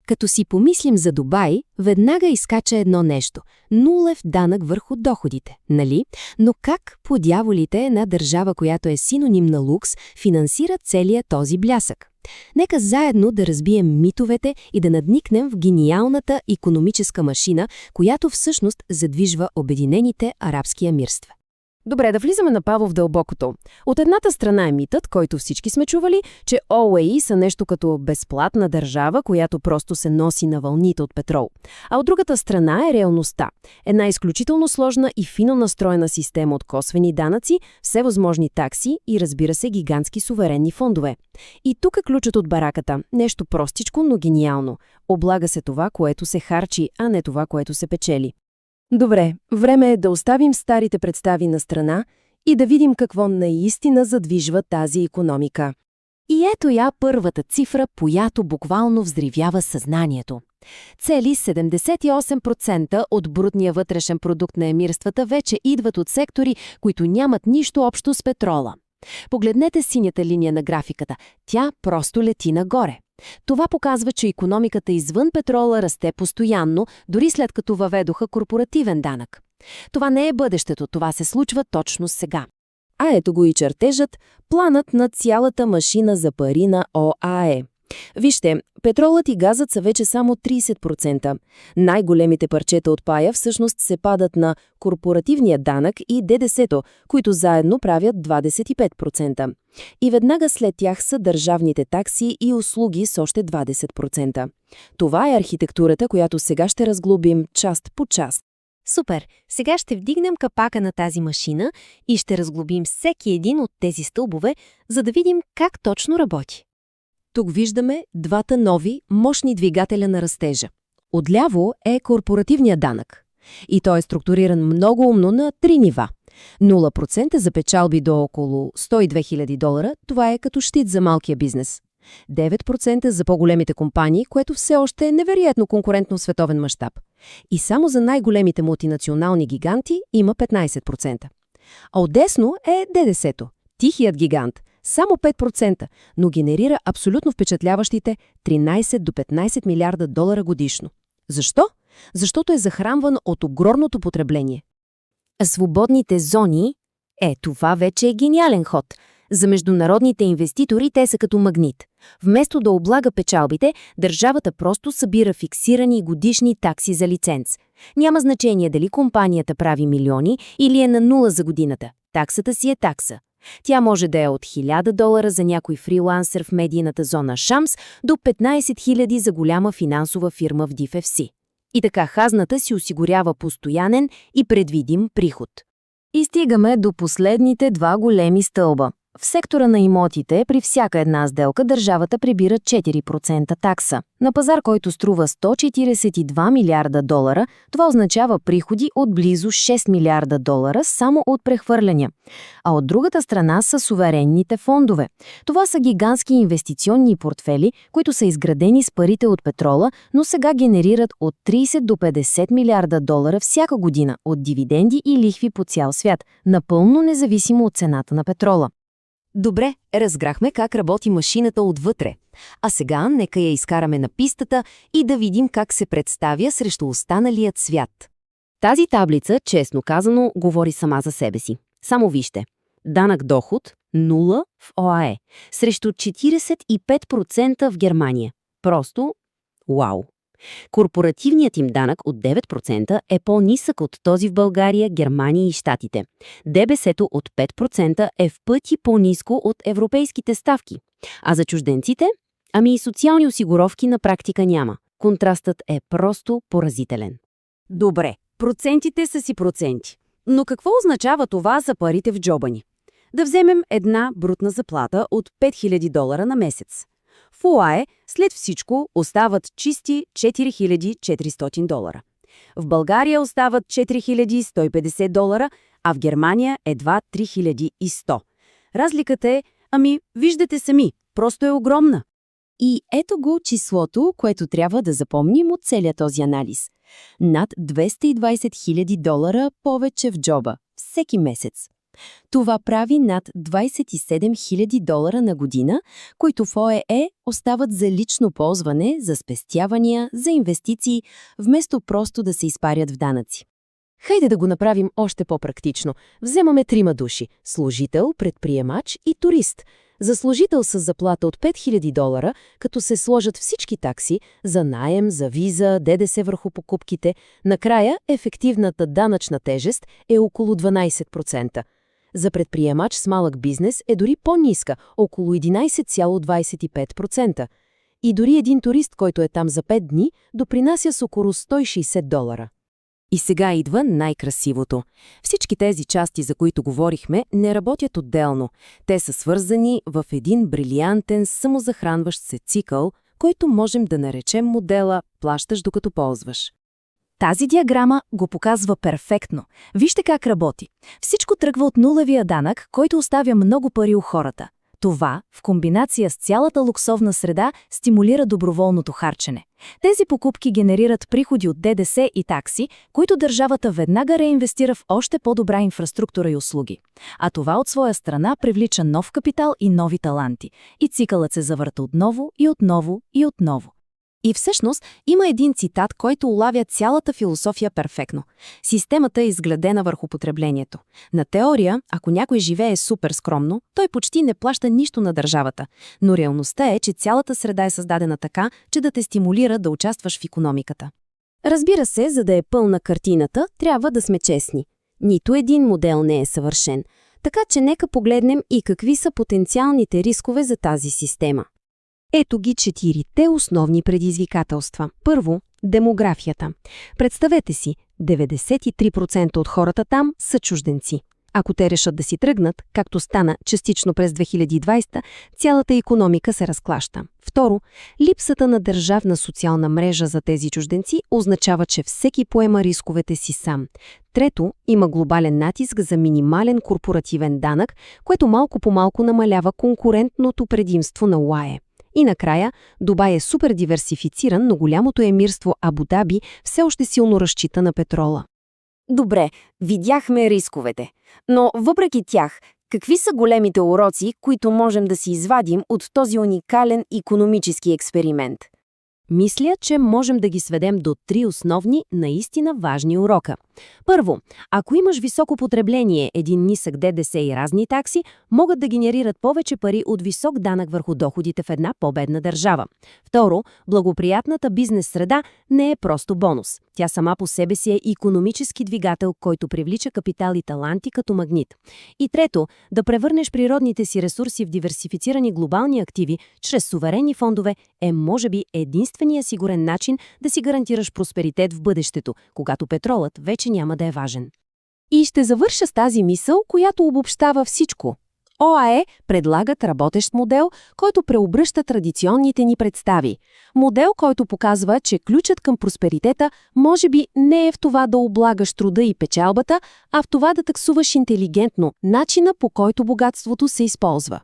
Като си помислим за Дубай, веднага изкача едно нещо – нулев данък върху доходите, нали? Но как по дяволите една държава, която е синоним на лукс, финансира целия този блясък? Нека заедно да разбием митовете и да надникнем в гениалната икономическа машина, която всъщност задвижва Обединените арабски емирства. Добре, да влизаме направо в дълбокото. От едната страна е митът, който всички сме чували, че ОАЕ са нещо като безплатна държава, която просто се носи на вълните от петрол. А от другата страна е реалността. Една изключително сложна и фино настроена система от косвени данъци, всевъзможни такси и, разбира се, гигантски суверенни фондове. И тук е ключът от бараката. Нещо простичко, но гениално. Облага се това, което се харчи, а не това, което се печели. Добре, време е да оставим старите представи на страна и да видим какво наистина задвижва тази икономика. И ето я първата цифра, която буквално взривява съзнанието. Цели 78% от брутния вътрешен продукт на емирствата вече идват от сектори, които нямат нищо общо с петрола. Погледнете синята линия на графиката. Тя просто лети нагоре. Това показва, че икономиката извън петрола расте постоянно, дори след като въведоха корпоративен данък. Това не е бъдещето, това се случва точно сега. А ето го и чертежът, планът на цялата машина за пари на ОАЕ. Вижте, петролът и газът са вече само 30%. Най-големите парчета от пая всъщност се падат на корпоративния данък и ДДС-то, които заедно правят 25%. И веднага след тях са държавните такси и услуги с още 20%. Това е архитектурата, която сега ще разглобим част по част. Супер! Сега ще вдигнем капака на тази машина и ще разглобим всеки един от тези стълбове, за да видим как точно работи. Тук виждаме двата нови, мощни двигателя на растежа. Отляво е корпоративният данък. И той е структуриран много умно на 3 нива. 0% за печалби до около $102 000, това е като щит за малкия бизнес. 9% за по-големите компании, което все още е невероятно конкурентно в световен мащаб. И само за най-големите мултинационални гиганти има 15%. А отдесно е ДДС-то, тихият гигант, само 5%, но генерира абсолютно впечатляващите 13 до 15 милиарда долара годишно. Защо? Защото е захранван от огромното потребление. Свободните зони, това вече е гениален ход. За международните инвеститори те са като магнит. Вместо да облага печалбите, държавата просто събира фиксирани годишни такси за лиценз. Няма значение дали компанията прави милиони или е на нула за годината. Таксата си е такса. Тя може да е от $1000 за някой фрилансър в медийната зона Шамс до 15 000 за голяма финансова фирма в DFC. И така хазната си осигурява постоянен и предвидим приход. И стигаме до последните два големи стълба. В сектора на имотите при всяка една сделка държавата прибира 4% такса. На пазар, който струва $142 милиарда, това означава приходи от близо $6 милиарда само от прехвърляния. А от другата страна са суверенните фондове. Това са гигантски инвестиционни портфели, които са изградени с парите от петрола, но сега генерират от 30 до 50 милиарда долара всяка година от дивиденди и лихви по цял свят, напълно независимо от цената на петрола. Добре, разбрахме как работи машината отвътре. А сега нека я изкараме на пистата и да видим как се представя срещу останалият свят. Тази таблица, честно казано, говори сама за себе си. Само вижте. Данък доход – 0 в ОАЕ, срещу 45% в Германия. Просто вау! Корпоративният им данък от 9% е по-нисък от този в България, Германия и Щатите. ДБС-то от 5% е в пъти по-ниско от европейските ставки. А за чужденците? Ами и социални осигуровки на практика няма. Контрастът е просто поразителен. Добре, процентите са си проценти. Но какво означава това за парите в джоба ни? Да вземем една брутна заплата от $5000 на месец. В ОАЕ след всичко остават чисти $4400. В България остават $4150, а в Германия едва $3100. Разликата е, виждате сами, просто е огромна. И ето го числото, което трябва да запомним от целия този анализ. Над $220 000 повече в джоба, всеки месец. Това прави над 27 000 долара на година, които в ОЕЕ остават за лично ползване, за спестявания, за инвестиции, вместо просто да се изпарят в данъци. Хайде да го направим още по-практично. Вземаме 3 души – служител, предприемач и турист. За служител с заплата от 5000 долара, като се сложат всички такси за наем, за виза, ДДС върху покупките, накрая ефективната данъчна тежест е около 12%. За предприемач с малък бизнес е дори по-ниска – около 11,25%. И дори един турист, който е там за 5 дни, допринася с около 160 долара. И сега идва най-красивото. Всички тези части, за които говорихме, не работят отделно. Те са свързани в един брилиантен, самозахранващ се цикъл, който можем да наречем модела «плащаш докато ползваш». Тази диаграма го показва перфектно. Вижте как работи. Всичко тръгва от нулевия данък, който оставя много пари у хората. Това, в комбинация с цялата луксовна среда, стимулира доброволното харчене. Тези покупки генерират приходи от ДДС и такси, които държавата веднага реинвестира в още по-добра инфраструктура и услуги. А това от своя страна привлича нов капитал и нови таланти. И цикълът се завърта отново и отново и отново. И всъщност има един цитат, който улавя цялата философия перфектно. Системата е изградена върху потреблението. На теория, ако някой живее супер скромно, той почти не плаща нищо на държавата. Но реалността е, че цялата среда е създадена така, че да те стимулира да участваш в икономиката. Разбира се, за да е пълна картината, трябва да сме честни. Нито един модел не е съвършен. Така че нека погледнем и какви са потенциалните рискове за тази система. Ето ги 4 основни предизвикателства. Първо, демографията. Представете си, 93% от хората там са чужденци. Ако те решат да си тръгнат, както стана частично през 2020, цялата икономика се разклаща. Второ, липсата на държавна социална мрежа за тези чужденци означава, че всеки поема рисковете си сам. Трето, има глобален натиск за минимален корпоративен данък, което малко по малко намалява конкурентното предимство на УАЕ. И накрая, Дубай е супер диверсифициран, но голямото емирство Абу Даби все още силно разчита на петрола. Добре, видяхме рисковете. Но въпреки тях, какви са големите уроци, които можем да си извадим от този уникален икономически експеримент? Мисля, че можем да ги сведем до 3 основни, наистина важни урока. Първо, ако имаш високо потребление, един нисък ДДС и разни такси, могат да генерират повече пари от висок данък върху доходите в една по-бедна държава. Второ, благоприятната бизнес среда не е просто бонус. Тя сама по себе си е икономически двигател, който привлича капитал и таланти като магнит. И трето, да превърнеш природните си ресурси в диверсифицирани глобални активи чрез суверенни фондове е, може би, единствения сигурен начин да си гарантираш просперитет в бъдещето, когато петролът вече няма да е важен. И ще завърша с тази мисъл, която обобщава всичко. ОАЕ предлагат работещ модел, който преобръща традиционните ни представи. Модел, който показва, че ключът към просперитета може би не е в това да облагаш труда и печалбата, а в това да таксуваш интелигентно начина, по който богатството се използва.